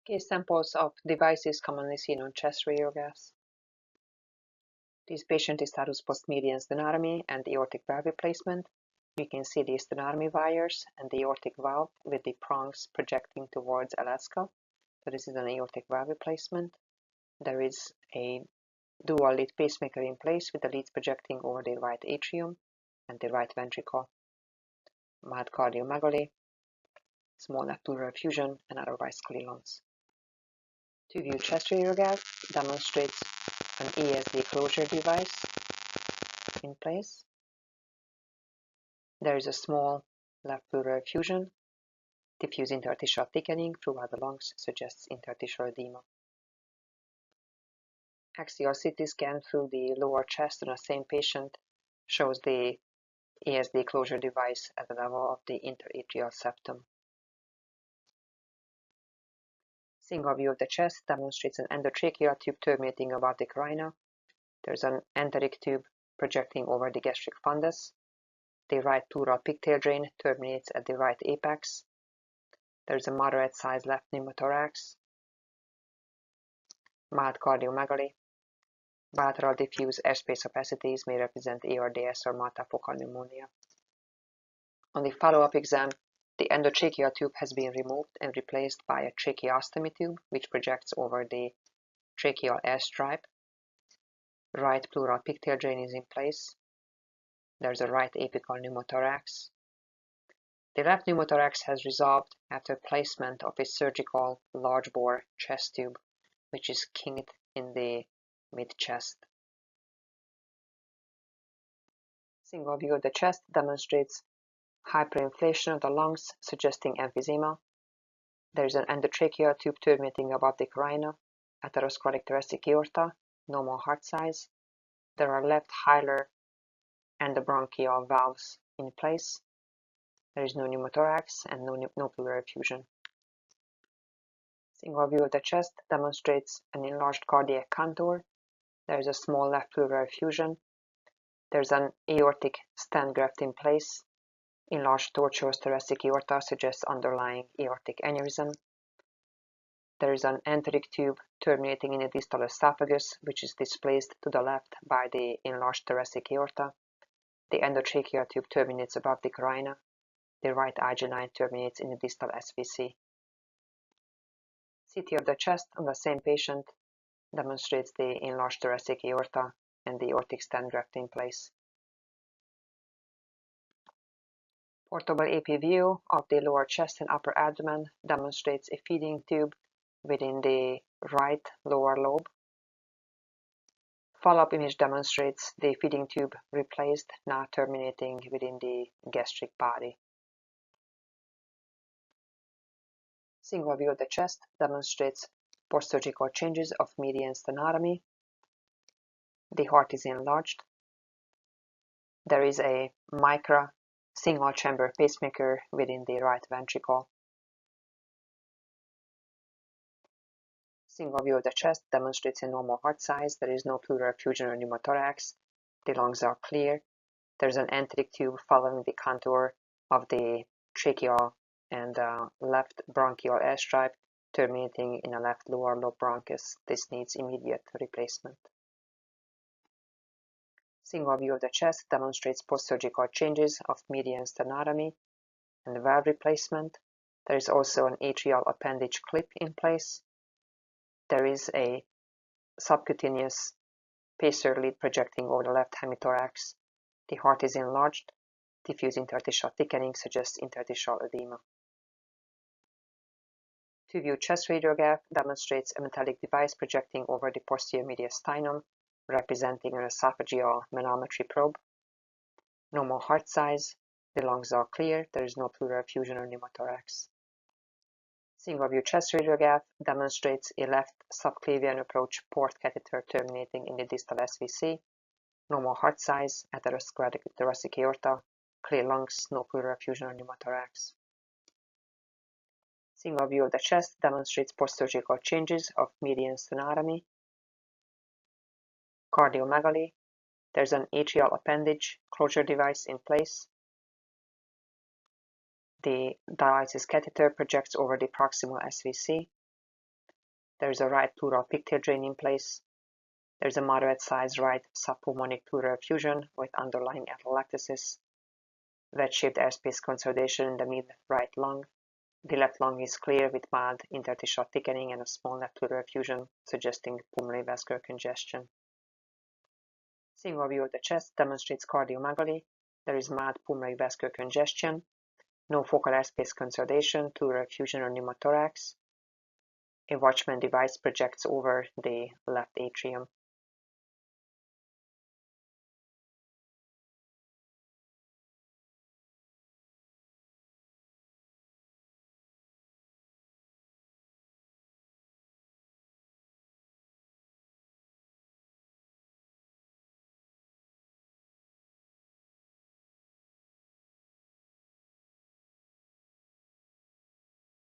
Case samples of devices commonly seen on chest radiographs. This patient is status post-median sternotomy and aortic valve replacement. You can see the sternotomy wires and the aortic valve with the prongs projecting towards Alaska. So this is an aortic valve replacement. There is a dual lead pacemaker in place with the leads projecting over the right atrium and the right ventricle. Mild cardiomegaly, small left pleural effusion, and otherwise clear lungs. To view chest radiograph demonstrates an ESD closure device in place. There is a small left pleural effusion. Diffuse interstitial thickening throughout the lungs suggests interstitial edema. Axial CT scan through the lower chest on the same patient shows the ESD closure device at the level of the interatrial septum. Single view of the chest demonstrates an endotracheal tube terminating above the carina. There's an enteric tube projecting over the gastric fundus. The right pleural pigtail drain terminates at the right apex. There's a moderate-sized left pneumothorax. Mild cardiomegaly. Bilateral diffuse airspace opacities may represent ARDS or multifocal pneumonia. On the follow-up exam, the endotracheal tube has been removed and replaced by a tracheostomy tube, which projects over the tracheal airstrip. Right pleural pigtail drain is in place. There's a right apical pneumothorax. The left pneumothorax has resolved after placement of a surgical large-bore chest tube, which is kinked in the mid-chest. Single view of the chest demonstrates hyperinflation of the lungs, suggesting emphysema. There is an endotracheal tube terminating above the carina, atherosclerotic thoracic aorta, normal heart size. There are left hilar endobronchial valves in place. There is no pneumothorax and no pleural effusion. Single view of the chest demonstrates an enlarged cardiac contour. There is a small left pleural effusion. There is an aortic stent graft in place. Enlarged tortuous thoracic aorta suggests underlying aortic aneurysm. There is an enteric tube terminating in the distal esophagus, which is displaced to the left by the enlarged thoracic aorta. The endotracheal tube terminates above the carina. The right IG line terminates in the distal SVC. CT of the chest on the same patient demonstrates the enlarged thoracic aorta and the aortic stent graft in place. Portable AP view of the lower chest and upper abdomen demonstrates a feeding tube within the right lower lobe. Follow-up image demonstrates the feeding tube replaced, now terminating within the gastric body. Single view of the chest demonstrates post-surgical changes of median sternotomy. The heart is enlarged. There is a micra single-chamber pacemaker within the right ventricle. Single view of the chest demonstrates a normal heart size. There is no pleural effusion or pneumothorax. The lungs are clear. There is an enteric tube following the contour of the tracheal and left bronchial airstrip, terminating in a left lower lobe bronchus. This needs immediate replacement. Single view of the chest demonstrates post-surgical changes of median sternotomy and valve replacement. There is also an atrial appendage clip in place. There is a subcutaneous pacer lead projecting over the left hemithorax. The heart is enlarged. Diffuse interstitial thickening suggests interstitial edema. To view chest radiograph demonstrates a metallic device projecting over the posterior mediastinum, representing an esophageal manometry probe. Normal heart size. The lungs are clear. There is no pleural effusion or pneumothorax. Single view chest radiograph demonstrates a left subclavian approach port catheter terminating in the distal SVC. Normal heart size, atherosclerotic thoracic aorta, clear lungs, no pleural effusion or pneumothorax. Single view of the chest demonstrates post-surgical changes of median sternotomy. Cardiomegaly. There's an atrial appendage closure device in place. The dialysis catheter projects over the proximal SVC. There is a right pleural pigtail drain in place. There is a moderate-sized right subpulmonic pleural effusion with underlying atelectasis. Wedge-shaped airspace consolidation in the mid-right lung. The left lung is clear with mild interstitial thickening and a small left pleural effusion, suggesting pulmonary vascular congestion. Single view of the chest demonstrates cardiomegaly. There is mild pulmonary vascular congestion, no focal airspace consolidation, pleural effusion or pneumothorax. A Watchman device projects over the left atrium.